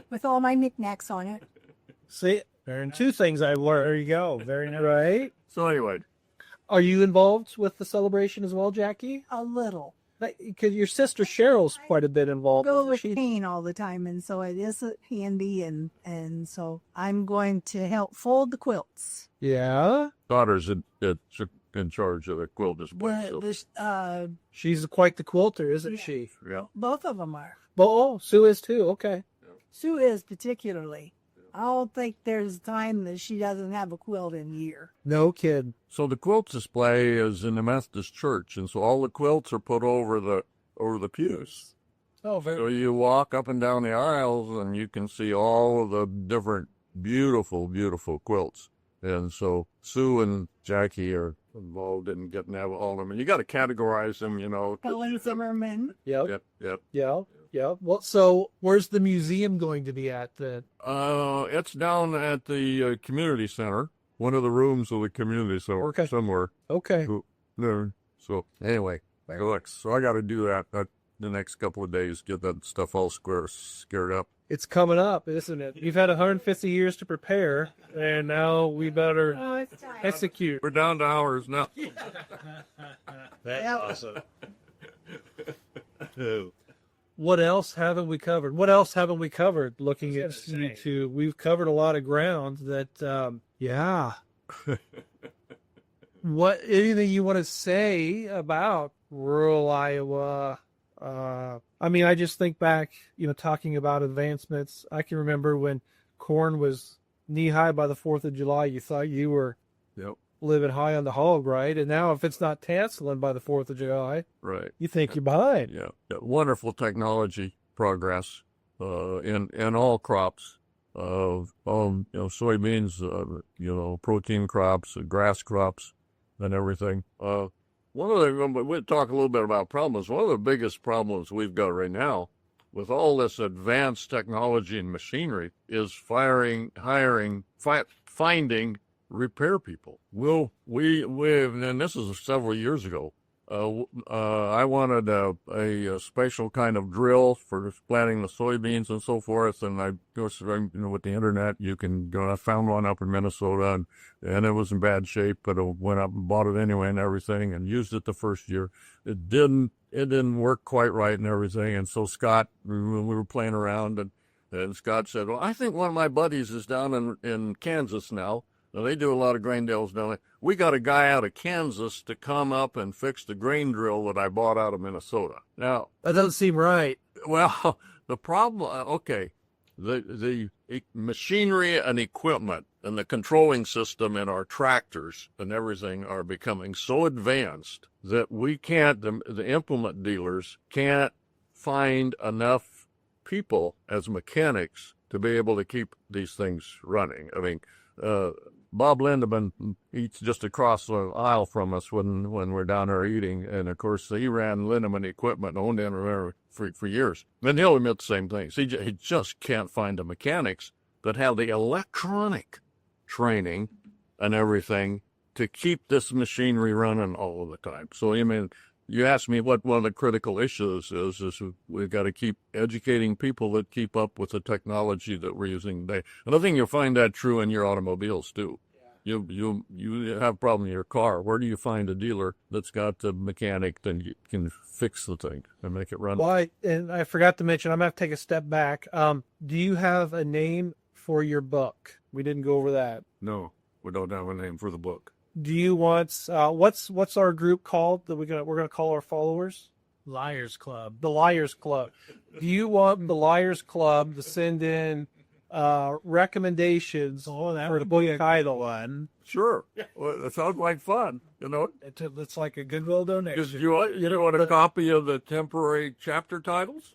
with all my knickknacks on it. See, There are two things I learned. There you go. Very nice. Right? So anyway, Are you involved with the celebration as well, Jackie? A little. Because your sister Cheryl's quite a bit involved. Go with She- pain all the time, and so it is handy, and so I'm going to help fold the quilts. Yeah. daughter's in charge of the quilt display. So, She's quite the quilter, isn't she? yeah. Both of them are. Oh, Sue is too. Okay. Sue is particularly. I don't think there's time that she doesn't have a quilt in a year. No kid. So the quilt display is in the Methodist church, and so all the quilts are put over the pews. Oh, very. So you walk up and down the aisles, and you can see all of the different beautiful, beautiful quilts. And so Sue and Jackie are involved in getting all of them. And you got to categorize them, you know. Helen Zimmerman. Yep. Yep. Yeah. Well, so where's the museum going to be at then? It's down at the community center, one of the rooms of the community center, Okay. somewhere Okay. there. So anyway, so I got to do that the next couple of days, get that stuff all scared up. It's coming up, isn't it? You've had 150 years to prepare, and now we better It's time. execute. We're down to hours now. That's awesome. What else haven't we covered? Looking at was gonna say. YouTube, we've covered a lot of ground that, yeah. Anything you want to say about rural Iowa? I mean, I just think back, talking about advancements. I can remember when corn was knee high by the 4th of July, you thought you were Yep. living high on the hog, right? And now if it's not tasseling by the 4th of July, Right. you think you're behind. Yeah. Wonderful technology progress in all crops. Soybeans, protein crops, grass crops, and everything. We'll talk a little bit about problems. One of the biggest problems we've got right now with all this advanced technology and machinery is finding repair people. And this is several years ago. I wanted a special kind of drill for planting the soybeans and so forth, and I with the internet you can go. I found one up in Minnesota, and it was in bad shape, but I went up and bought it anyway and everything, and used it the first year. It didn't work quite right and everything, and so Scott, when we were playing around, and Scott said, "Well, I think one of my buddies is down in Kansas now." Now, they do a lot of grain drills down there. We got a guy out of Kansas to come up and fix the grain drill that I bought out of Minnesota. Now, That doesn't seem right. well, the problem, the machinery and equipment and the controlling system in our tractors and everything are becoming so advanced that we can't, the implement dealers can't find enough people as mechanics to be able to keep these things running. I mean, Bob Lindeman eats just across the aisle from us when we're down there eating, and of course he ran Lindeman equipment, owned it for years. And he'll admit the same things. He just can't find the mechanics that have the electronic training and everything to keep this machinery running all of the time. So I mean, you asked me what one of the critical issues is we've got to keep educating people that keep up with the technology that we're using today. And I think you'll find that true in your automobiles too. You have a problem in your car. Where do you find a dealer that's got the mechanic that can fix the thing and make it run? Well, and I forgot to mention, I'm going to have to take a step back. Do you have a name for your book? We didn't go over that. No, we don't have a name for the book. Do you want, what's our group called that we're going to call our followers? Liars Club. The Liars Club. Do you want the Liars Club to send in recommendations for the book title? One. Sure. Well, that sounds like fun. It's like a Goodwill donation. You want a copy of the temporary chapter titles?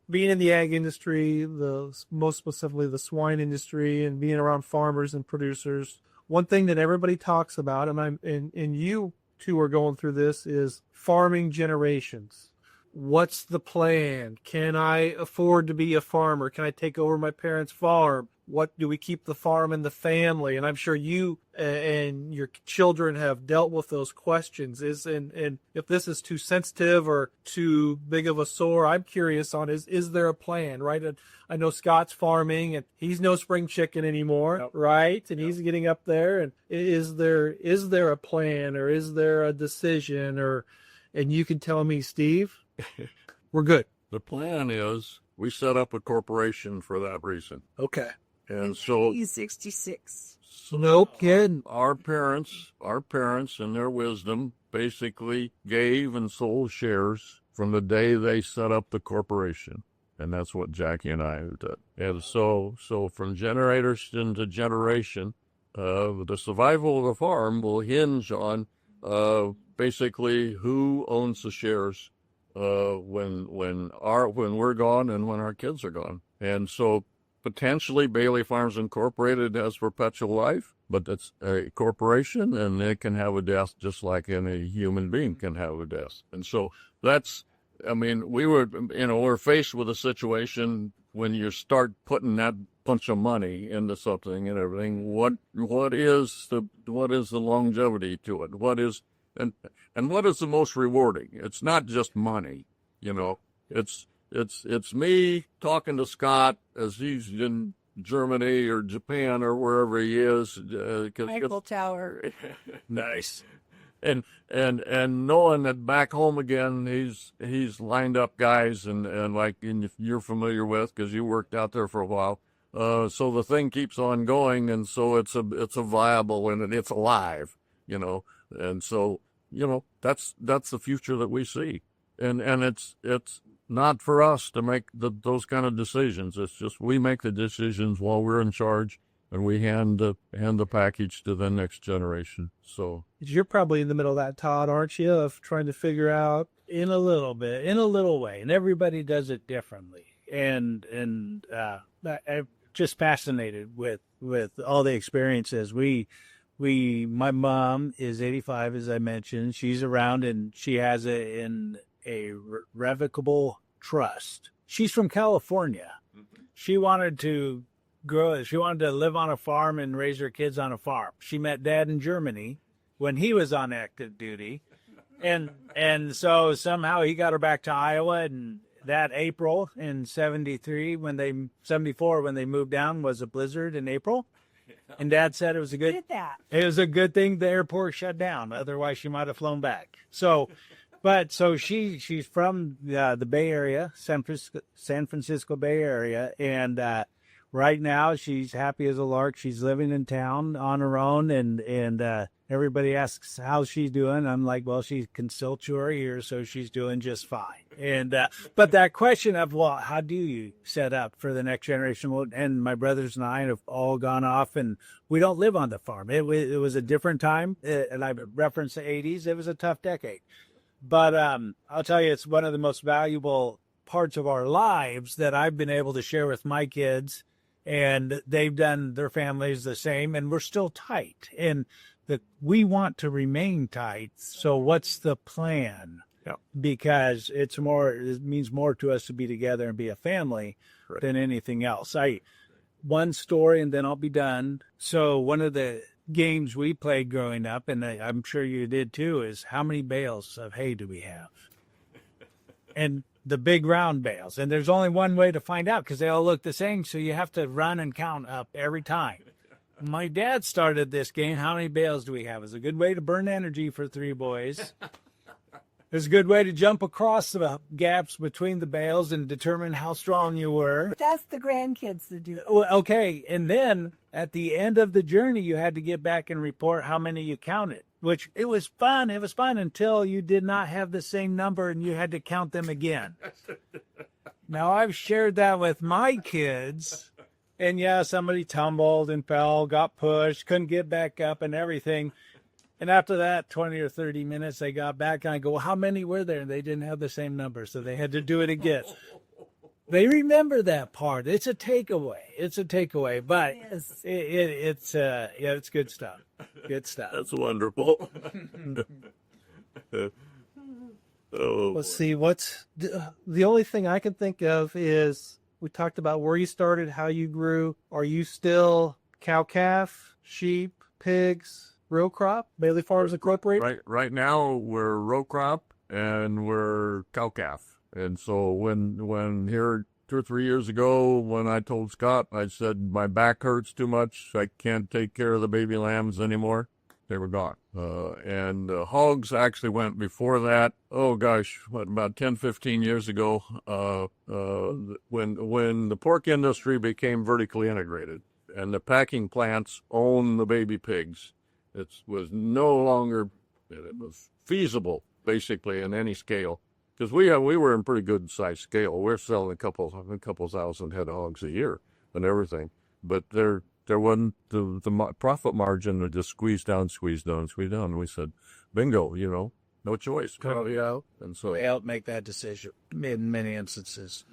Being in the ag industry, most specifically the swine industry, and being around farmers and producers, one thing that everybody talks about, and you two are going through this, is farming generations. What's the plan? Can I afford to be a farmer? Can I take over my parents' farm? what do we keep the farm in the family? And I'm sure you and your children have dealt with those questions. And if this is too sensitive or too big of a sore, I'm curious on is there a plan, right? And I know Scott's farming and he's no spring chicken anymore, Yep. right? And he's getting up there. And is there a plan, or is there a decision, and you can tell me, Steve, we're good. The plan is we set up a corporation for that reason. Okay. And so He's 66. No kidding. our parents in their wisdom basically gave and sold shares from the day they set up the corporation. And that's what Jackie and I did. And so from generation to generation, the survival of the farm will hinge on basically who owns the shares when we're gone and when our kids are gone. And so potentially Bailey Farms Incorporated has perpetual life, but it's a corporation and it can have a death just like any human being can have a death. And so we're faced with a situation when you start putting that bunch of money into something and everything. What is the longevity to it? What is the most rewarding? It's not just money, It's me talking to Scott as he's in Germany or Japan or wherever he is. Eiffel Tower. Nice. And knowing that back home again, he's lined up guys and you're familiar with because you worked out there for a while. So the thing keeps on going, and so it's a viable and it's alive, And so that's the future that we see, and it's not for us to make those kind of decisions. It's just we make the decisions while we're in charge, and we hand the package to the next generation. So You're probably in the middle of that, Todd, aren't you? Of trying to figure out. In a little way, and everybody does it differently. And I'm just fascinated with all the experiences. My mom is 85, as I mentioned. She's around, and she has a revocable trust. She's from California. She wanted to live on a farm and raise her kids on a farm. She met Dad in Germany when he was on active duty. And so somehow he got her back to Iowa, and that April in 74 when they moved down was a blizzard in April. And Dad said it was a good thing the airport shut down. Otherwise she might have flown back. So she's from the Bay Area, San Francisco Bay Area, and right now she's happy as a lark. She's living in town on her own, and everybody asks how she's doing. I'm like, well, she can still tour here, so she's doing just fine. And but that question of, well, how do you set up for the next generation? Well, and my brothers and I have all gone off, and we don't live on the farm. It was a different time, and I referenced the 80s. It was a tough decade. But I'll tell you, it's one of the most valuable parts of our lives that I've been able to share with my kids, and they've done their families the same, and we're still tight. And we want to remain tight. So what's the plan? Yep. Because it means more to us to be together and be a family than anything else. One story, and then I'll be done. So one of the games we played growing up, and I'm sure you did too, is how many bales of hay do we have? And the big round bales. And there's only one way to find out because they all look the same. So you have to run and count up every time. My dad started this game. How many bales do we have? It's a good way to burn energy for three boys. It's a good way to jump across the gaps between the bales and determine how strong you were. That's the grandkids that do it. Well, okay. And then at the end of the journey, you had to get back and report how many you counted, which it was fun. It was fun until you did not have the same number and you had to count them again. Now, I've shared that with my kids. And yeah, somebody tumbled and fell, got pushed, couldn't get back up and everything. And after that, 20 or 30 minutes, they got back, and I go, well, how many were there? And they didn't have the same number, so they had to do it again. They remember that part. It's a takeaway. But it's good stuff. Good stuff. that's wonderful. Let's see, what's the only thing I can think of is We talked about where you started, how you grew. Are you still cow-calf, sheep, pigs, row crop, Bailey Farms Incorporated? Right now we're row crop and we're cow-calf. And so when here 2 or 3 years ago, when I told Scott, I said, my back hurts too much. I can't take care of the baby lambs anymore. They were gone. And hogs actually went before that. Oh gosh, about 10, 15 years ago, when the pork industry became vertically integrated and the packing plants owned the baby pigs, it was no longer, it was feasible basically in any scale. Because we were in pretty good size scale. We're selling a couple thousand head of hogs a year and everything. But there wasn't the profit margin to just squeeze down. And we said, bingo, no choice. Yeah. And so We helped make that decision in many instances.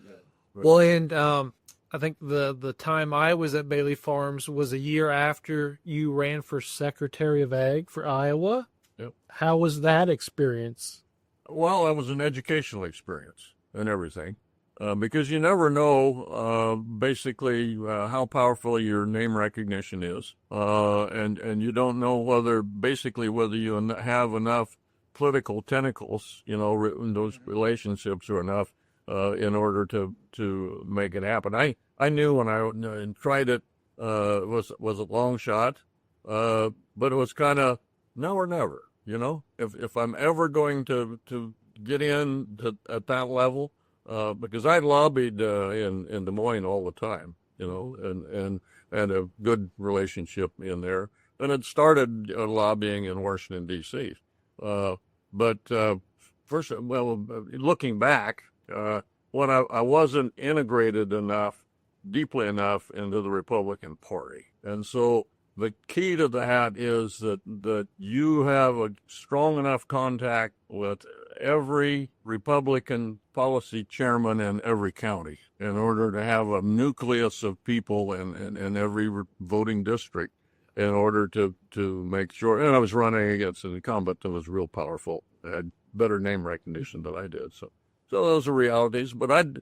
Well, and I think the time I was at Bailey Farms was a year after you ran for Secretary of Ag for Iowa. Yep. How was that experience? Well, that was an educational experience and everything, because you never know, basically, how powerful your name recognition is, and you don't know whether you have enough political tentacles, in those relationships or enough, in order to make it happen. I knew when I tried it, was a long shot, but it was kind of now or never. If I'm ever going to get in at that level, because I lobbied in Des Moines all the time, and a good relationship in there, and it started lobbying in Washington D.C. But looking back, when I wasn't integrated deeply enough into the Republican Party, and so. The key to that is that you have a strong enough contact with every Republican policy chairman in every county in order to have a nucleus of people in every voting district in order to make sure. And I was running against an incumbent that was real powerful, had better name recognition than I did. So those are realities. But I'd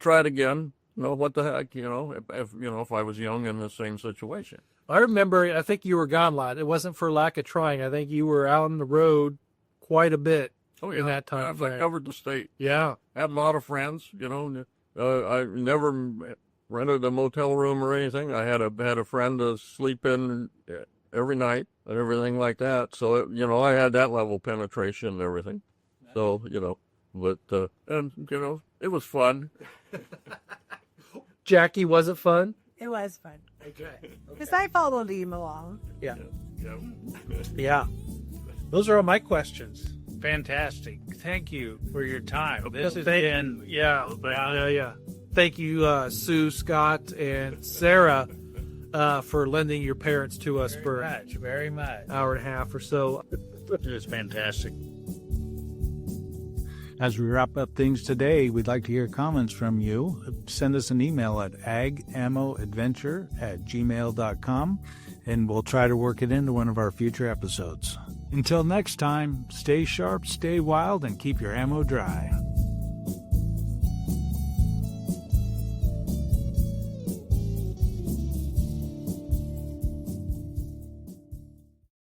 try it again. What the heck, if I was young in the same situation. I remember, I think you were gone a lot. It wasn't for lack of trying. I think you were out on the road quite a bit in that time. I covered the state. Yeah. Had a lot of friends, I never rented a motel room or anything. I had a friend to sleep in every night and everything like that. So, I had that level of penetration and everything. So, but, it was fun. Jackie, was it fun? It was fun. Okay. Because I followed him along. Yeah. Yeah. Those are all my questions. Fantastic. Thank you for your time. This has been, Yeah. Thank you, Sue, Scott, and Sarah, for lending your parents to us for very much. an hour and a half or so. It was fantastic. As we wrap up things today, we'd like to hear comments from you. Send us an email at agammoadventure@gmail.com, and we'll try to work it into one of our future episodes. Until next time, stay sharp, stay wild, and keep your ammo dry.